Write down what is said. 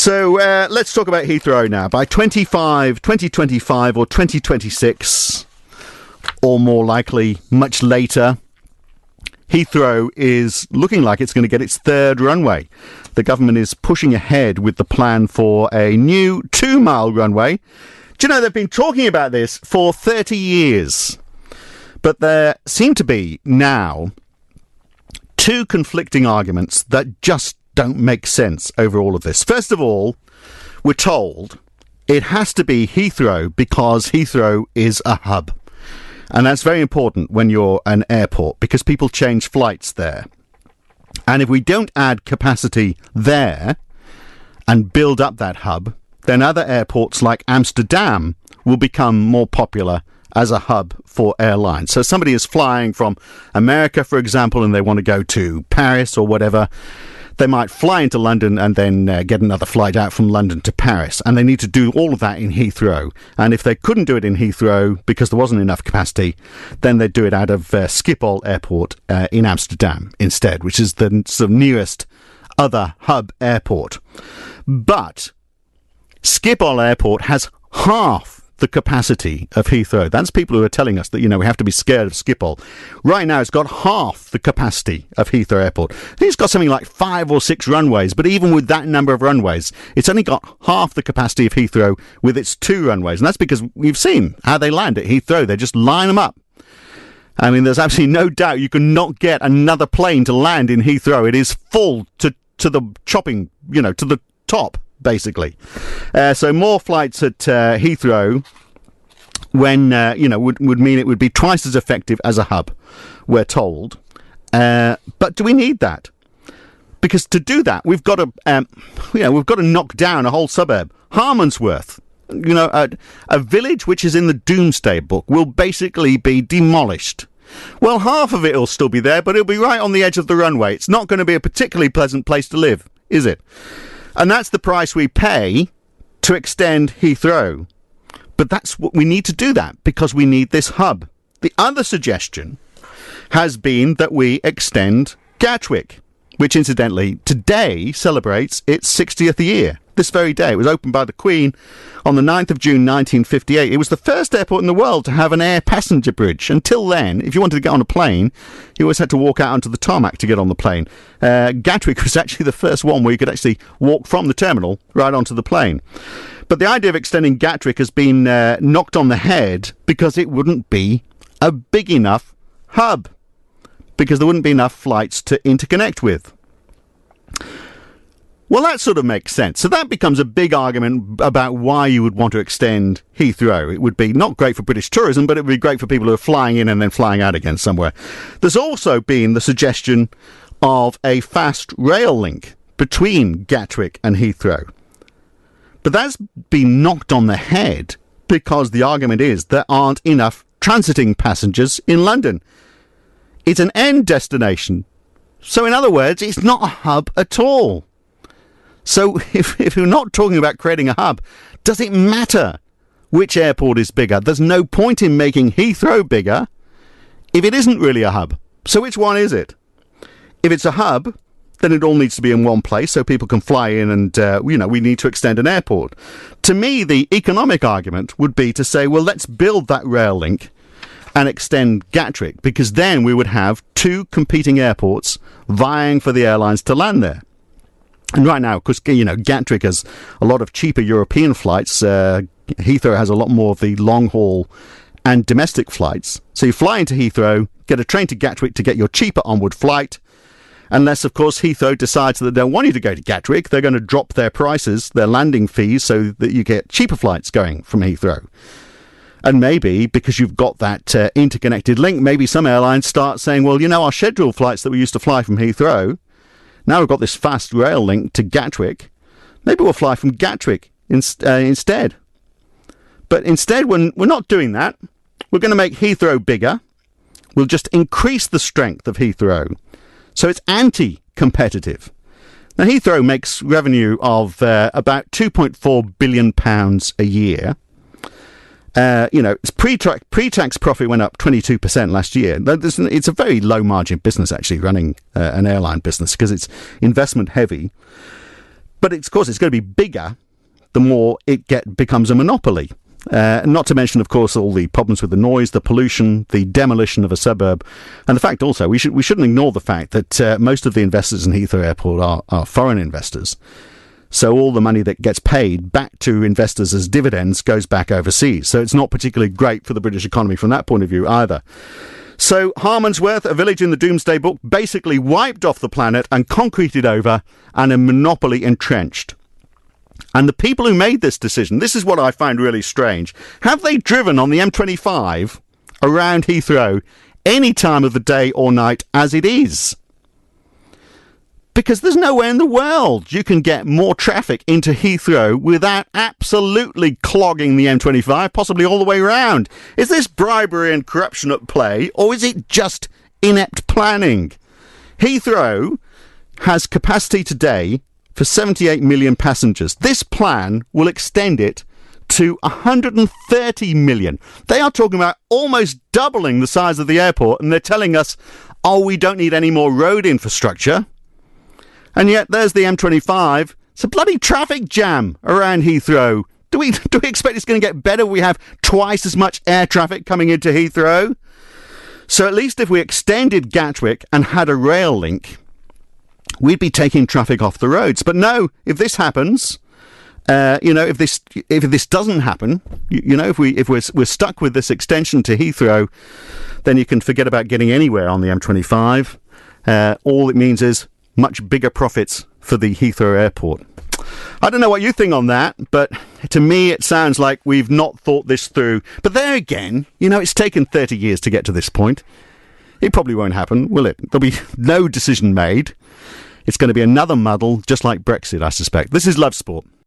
So let's talk about Heathrow now. By 2025 or 2026, or more likely much later, Heathrow is looking like it's going to get its third runway. The government is pushing ahead with the plan for a new 2-mile runway. Do you know, they've been talking about this for 30 years. But there seem to be now two conflicting arguments that just don't make sense over all of this. First of all, we're told it has to be Heathrow because Heathrow is a hub. And that's very important when you're an airport because people change flights there. And if we don't add capacity there and build up that hub, then other airports like Amsterdam will become more popular as a hub for airlines. So somebody is flying from America, for example, and they want to go to Paris or whatever. They might fly into London and then get another flight out from London to Paris. And they need to do all of that in Heathrow. And if they couldn't do it in Heathrow because there wasn't enough capacity, then they'd do it out of Schiphol Airport in Amsterdam instead, which is the sort of nearest other hub airport. But Schiphol Airport has half the capacity of Heathrow. That's people who are telling us that, you know, we have to be scared of Schiphol. Right now, it's got half the capacity of Heathrow Airport. I think it's got something like 5 or 6 runways, but even with that number of runways, it's only got half the capacity of Heathrow with its 2 runways. And that's because we've seen how they land at Heathrow. They just line them up. I mean, there's absolutely no doubt you can not get another plane to land in Heathrow. It is full to the chopping, you know, to the top, basically. So more flights at Heathrow when, would mean it would be twice as effective as a hub, we're told. But do we need that? Because to do that, we've got to knock down a whole suburb. Harmondsworth, you know, a village which is in the Doomsday Book, will basically be demolished. Well, half of it will still be there, but it'll be right on the edge of the runway. It's not going to be a particularly pleasant place to live, is it? And that's the price we pay to extend Heathrow. But that's what we need to do that because we need this hub. The other suggestion has been that we extend Gatwick, which incidentally today celebrates its 60th year. This very day. It was opened by the Queen on the 9th of June 1958. It was the first airport in the world to have an air passenger bridge. Until then, if you wanted to get on a plane, you always had to walk out onto the tarmac to get on the plane. Gatwick was actually the first one where you could actually walk from the terminal right onto the plane. But the idea of extending Gatwick has been knocked on the head because it wouldn't be a big enough hub, because there wouldn't be enough flights to interconnect with. Well, that sort of makes sense. So that becomes a big argument about why you would want to extend Heathrow. It would be not great for British tourism, but it would be great for people who are flying in and then flying out again somewhere. There's also been the suggestion of a fast rail link between Gatwick and Heathrow. But that's been knocked on the head because the argument is there aren't enough transiting passengers in London. It's an end destination. So in other words, it's not a hub at all. So if you're not talking about creating a hub, does it matter which airport is bigger? There's no point in making Heathrow bigger if it isn't really a hub. So which one is it? If it's a hub, then it all needs to be in one place so people can fly in and, we need to extend an airport. To me, the economic argument would be to say, well, let's build that rail link and extend Gatwick, because then we would have 2 competing airports vying for the airlines to land there. And right now, because, Gatwick has a lot of cheaper European flights. Heathrow has a lot more of the long-haul and domestic flights. So you fly into Heathrow, get a train to Gatwick to get your cheaper onward flight. Unless, of course, Heathrow decides that they don't want you to go to Gatwick. They're going to drop their prices, their landing fees, so that you get cheaper flights going from Heathrow. And maybe, because you've got that interconnected link, maybe some airlines start saying, well, our scheduled flights that we used to fly from Heathrow, now we've got this fast rail link to Gatwick, maybe we'll fly from Gatwick instead. But instead, we're not doing that. We're going to make Heathrow bigger. We'll just increase the strength of Heathrow. So it's anti-competitive. Now, Heathrow makes revenue of about £2.4 billion a year. Its pre-tax profit went up 22% last year. It's a very low-margin business, actually, running an airline business, because it's investment-heavy. But of course, it's going to be bigger the more it becomes a monopoly. Not to mention, of course, all the problems with the noise, the pollution, the demolition of a suburb, and the fact also we shouldn't ignore the fact that most of the investors in Heathrow Airport are foreign investors. So all the money that gets paid back to investors as dividends goes back overseas. So it's not particularly great for the British economy from that point of view either. So Harmondsworth, a village in the Doomsday Book, basically wiped off the planet and concreted over and a monopoly entrenched. And the people who made this decision, this is what I find really strange. Have they driven on the M25 around Heathrow any time of the day or night as it is? Because there's nowhere in the world you can get more traffic into Heathrow without absolutely clogging the M25, possibly all the way round. Is this bribery and corruption at play, or is it just inept planning? Heathrow has capacity today for 78 million passengers. This plan will extend it to 130 million. They are talking about almost doubling the size of the airport, and they're telling us, oh, we don't need any more road infrastructure. And yet there's the M25. It's a bloody traffic jam around Heathrow. Do we expect it's going to get better? We have twice as much air traffic coming into Heathrow. So at least if we extended Gatwick and had a rail link, we'd be taking traffic off the roads. But no, if this happens, if this doesn't happen, if we're stuck with this extension to Heathrow, then you can forget about getting anywhere on the M25. All it means is much bigger profits for the Heathrow Airport. I don't know what you think on that, but to me it sounds like we've not thought this through. But there again, it's taken 30 years to get to this point. It probably won't happen, will it? There'll be no decision made. It's going to be another muddle, just like Brexit, I suspect. This is Love Sport.